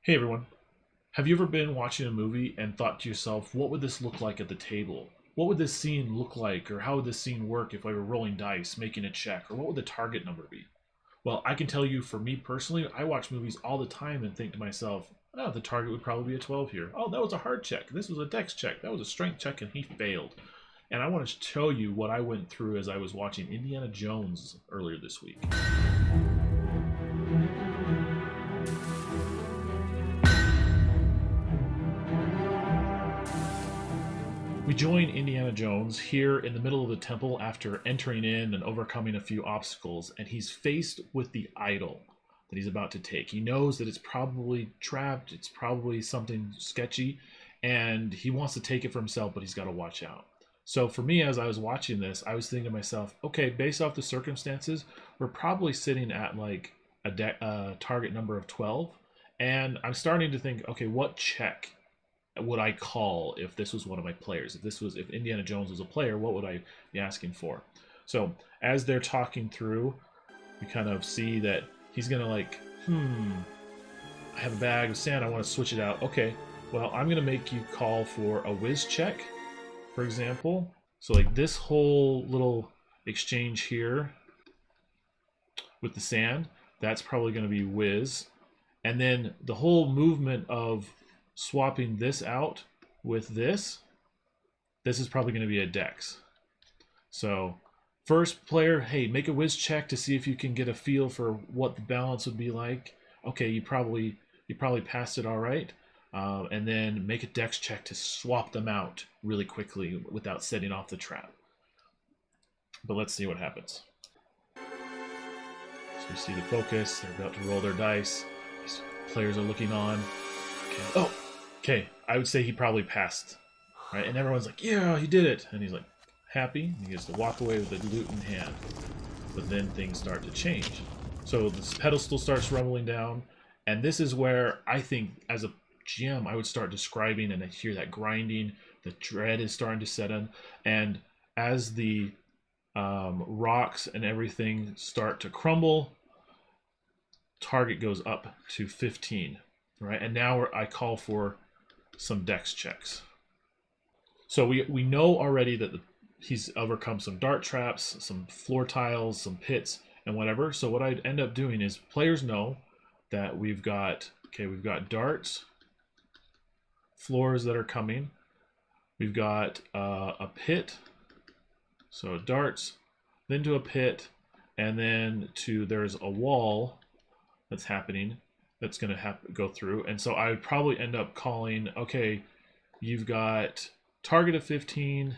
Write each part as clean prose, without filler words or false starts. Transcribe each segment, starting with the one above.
Hey everyone, have you ever been watching a movie and thought to yourself, what would this look like at the table? What would this scene look like, or how would this scene work if I were rolling dice, making a check, or what would the target number be? Well, I can tell you for me personally, I watch movies all the time and think to myself, oh, the target would probably be a 12 here. Oh, that was a hard check. This was a dex check. That was a strength check and he failed. And I want to show you what I went through as I was watching Indiana Jones earlier this week. We join Indiana Jones here in the middle of the temple after entering in and overcoming a few obstacles, and he's faced with the idol that he's about to take. He knows that it's probably trapped, it's probably something sketchy, and he wants to take it for himself, but he's got to watch out. So for me, as I was watching this, I was thinking to myself, okay, based off the circumstances, we're probably sitting at like a target number of 12, and I'm starting to think, okay, what check would I call if this was one of my players? If Indiana Jones was a player, what would I be asking for? So as they're talking through, we kind of see that he's gonna like, I have a bag of sand, I want to switch it out. Okay, well, I'm gonna make you call for a whiz check, for example. So like this whole little exchange here with the sand, that's probably gonna be whiz. And then the whole movement of swapping this out with this is probably going to be a dex. So first player, hey, make a whiz check to see if you can get a feel for what the balance would be like. Okay, you probably passed it all right. And then make a dex check to swap them out really quickly without setting off the trap. But let's see what happens. So you see the focus, they're about to roll their dice. These players are looking on. Okay. Oh, okay, I would say he probably passed, right? And everyone's like, yeah, he did it. And he's like, happy. He gets to walk away with the loot in hand. But then things start to change. So this pedestal starts rumbling down. And this is where I think, as a GM, I would start describing, and I hear that grinding. The dread is starting to set in. And as the rocks and everything start to crumble, target goes up to 15. Right, and now I call for some dex checks. So we know already that he's overcome some dart traps, some floor tiles, some pits, and whatever. So what I'd end up doing is players know that we've got darts, floors that are coming. We've got a pit, so darts, then to a pit, and then there's a wall that's happening. That's going to go through. And so I would probably end up calling, okay, you've got target of 15.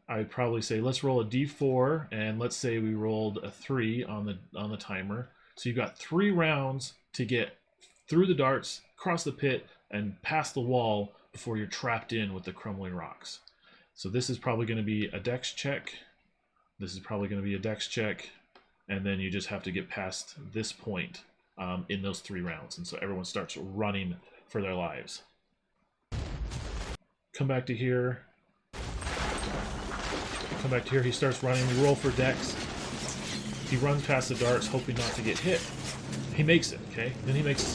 I would probably say, let's roll a d4, and let's say we rolled a 3 on the timer. So you've got 3 rounds to get through the darts, across the pit, and past the wall before you're trapped in with the crumbling rocks. So this is probably going to be a dex check. This is probably going to be a dex check. And then you just have to get past this point in those 3 rounds. And so everyone starts running for their lives. Come back to here. Come back to here. He starts running. We roll for dex. He runs past the darts, hoping not to get hit. He makes it, okay? Then he makes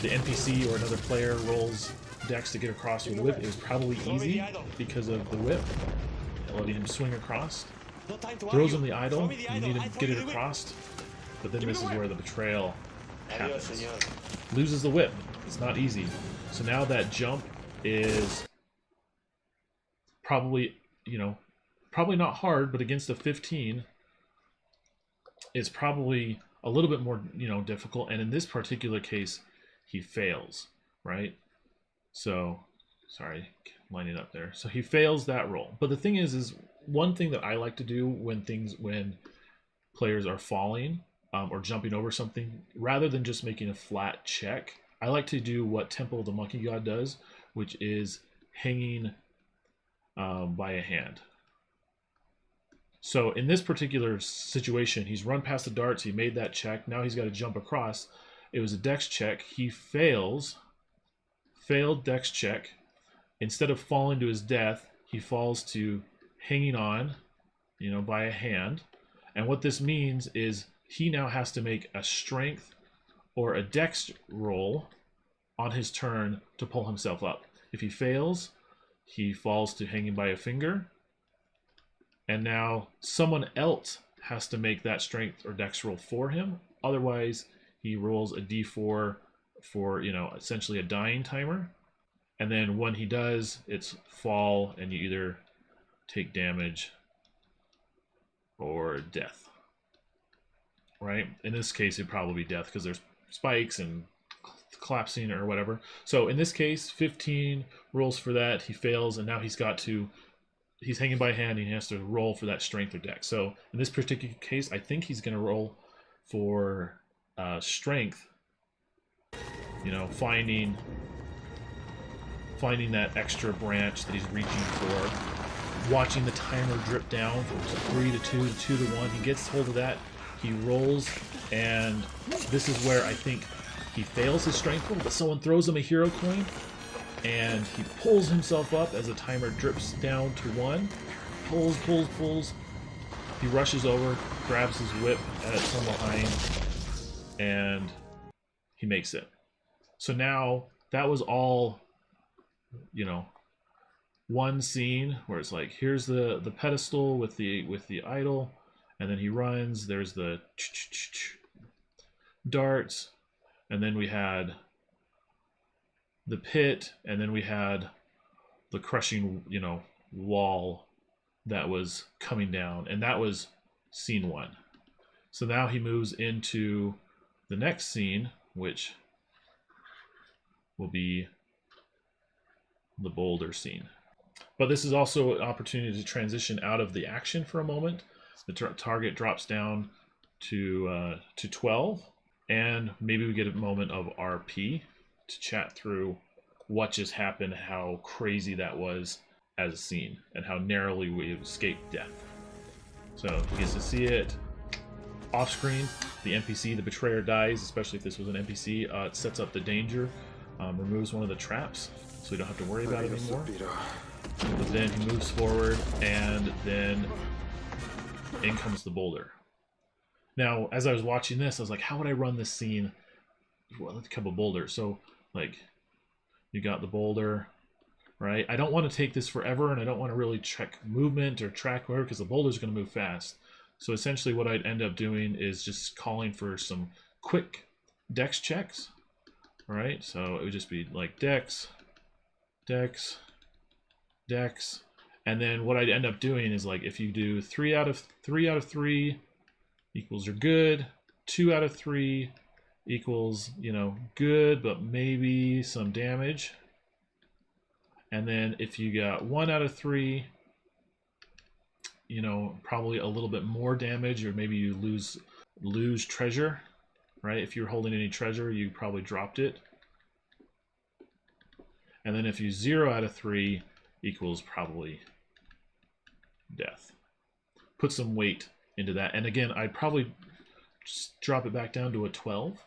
the NPC or another player rolls dex to get across with the whip. It was probably easy because of the whip, letting him swing across. Throws him the idol. You need to get it across. But then this is where the betrayal happens. Loses the whip. It's not easy. So now that jump is probably, probably not hard, but against a 15, it's probably a little bit more, difficult. And in this particular case, he fails, right? So, sorry, lining up there. So he fails that roll. But the thing is one thing that I like to do when players are falling or jumping over something, rather than just making a flat check, I like to do what Temple of the Monkey God does, which is hanging by a hand. So in this particular situation, he's run past the darts, he made that check, now he's got to jump across. It was a dex check, he failed dex check. Instead of falling to his death, he falls to hanging on, by a hand. And what this means is he now has to make a strength or a dex roll on his turn to pull himself up. If he fails, he falls to hanging by a finger. And now someone else has to make that strength or dex roll for him. Otherwise, he rolls a d4 for, essentially a dying timer. And then when he does, it's fall, and you either take damage or death. Right? In this case, it'd probably be death because there's spikes and collapsing or whatever. So in this case, 15 rolls for that. He fails, and now he's hanging by a hand, and he has to roll for that strength or dex. So in this particular case, I think he's going to roll for strength. Finding that extra branch that he's reaching for, watching the timer drip down from 3 to 2 to 2 to 1. He gets hold of that, he rolls, and this is where I think he fails his strength roll, but someone throws him a hero coin, and he pulls himself up as the timer drips down to 1. Pulls. He rushes over, grabs his whip from behind, and he makes it. So now that was all, one scene where it's like, here's the pedestal with the idol, and then he runs. There's the darts, and then we had the pit, and then we had the crushing, wall that was coming down, and that was scene 1. So now he moves into the next scene, which will be the Boulder scene. But this is also an opportunity to transition out of the action for a moment. The target drops down to 12, and maybe we get a moment of RP to chat through what just happened, how crazy that was as a scene, and how narrowly we escaped death. So he gets to see it off screen. The NPC, the betrayer, dies, especially if this was an NPC. It sets up the danger, removes one of the traps, so we don't have to worry about it anymore. But then he moves forward, and then in comes the boulder. Now, as I was watching this, I was like, how would I run this scene? Well, let's come a boulder. So, you got the boulder, right? I don't want to take this forever, and I don't want to really check movement or track where, because the boulder's going to move fast. So essentially what I'd end up doing is just calling for some quick dex checks, right? So it would just be like dex, and then what I'd end up doing is, like, if you do 3 out of 3 equals you're good, 2 out of 3 equals, good, but maybe some damage. And then if you got 1 out of 3, probably a little bit more damage, or maybe you lose treasure, right? If you're holding any treasure, you probably dropped it. And then if you 0 out of 3 equals probably death. Put some weight into that. And again, I'd probably just drop it back down to a 12,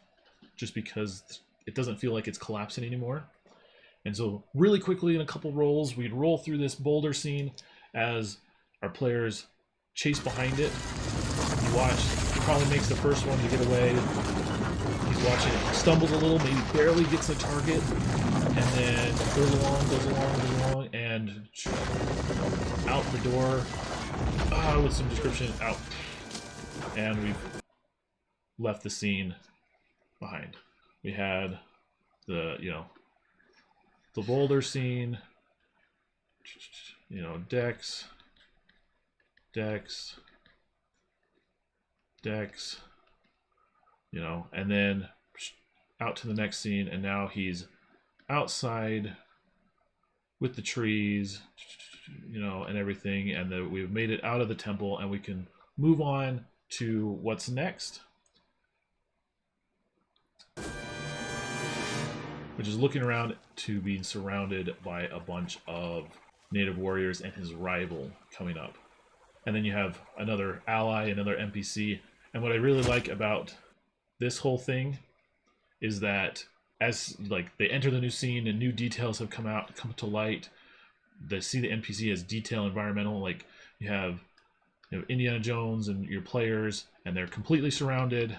just because it doesn't feel like it's collapsing anymore. And so really quickly, in a couple rolls, we'd roll through this boulder scene as our players chase behind it. You watch, he probably makes the first one to get away. He's watching it, stumbles a little, maybe barely gets the target, and then goes along, and out the door, with some description, out. And we've left the scene behind. We had the, the boulder scene, dex, and then out to the next scene, and now he's outside with the trees, and everything, and we've made it out of the temple, and we can move on to what's next, which is looking around to being surrounded by a bunch of native warriors and his rival coming up. And then you have another ally, another NPC. And what I really like about this whole thing is that as they enter the new scene and new details have come to light, they see the NPC as detail environmental. Like you have Indiana Jones and your players, and they're completely surrounded.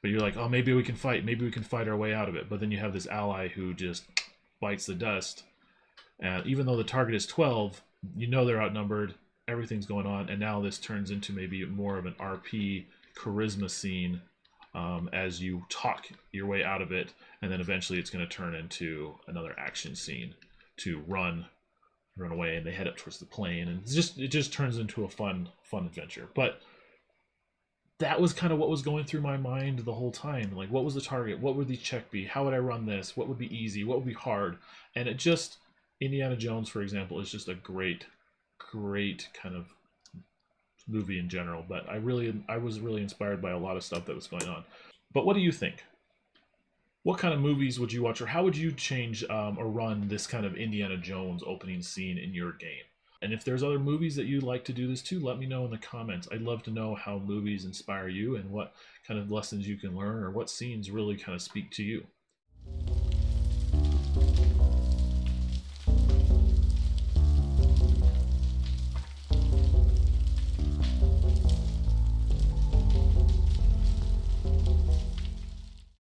but you're like, oh, maybe we can fight our way out of it. But then you have this ally who just bites the dust, and even though the target is 12, you know they're outnumbered, everything's going on, and now this turns into maybe more of an RP charisma scene, as you talk your way out of it, and then eventually it's going to turn into another action scene to run away, and they head up towards the plane, and it just turns into a fun adventure. But that was kind of what was going through my mind the whole time. Like, what was the target? What would the check be? How would I run this? What would be easy? What would be hard? And it just, Indiana Jones, for example, is just a great kind of movie in general. But I was really inspired by a lot of stuff that was going on. But what do you think? What kind of movies would you watch, or how would you change or run this kind of Indiana Jones opening scene in your game? And if there's other movies that you'd like to do this too, let me know in the comments. I'd love to know how movies inspire you and what kind of lessons you can learn, or what scenes really kind of speak to you.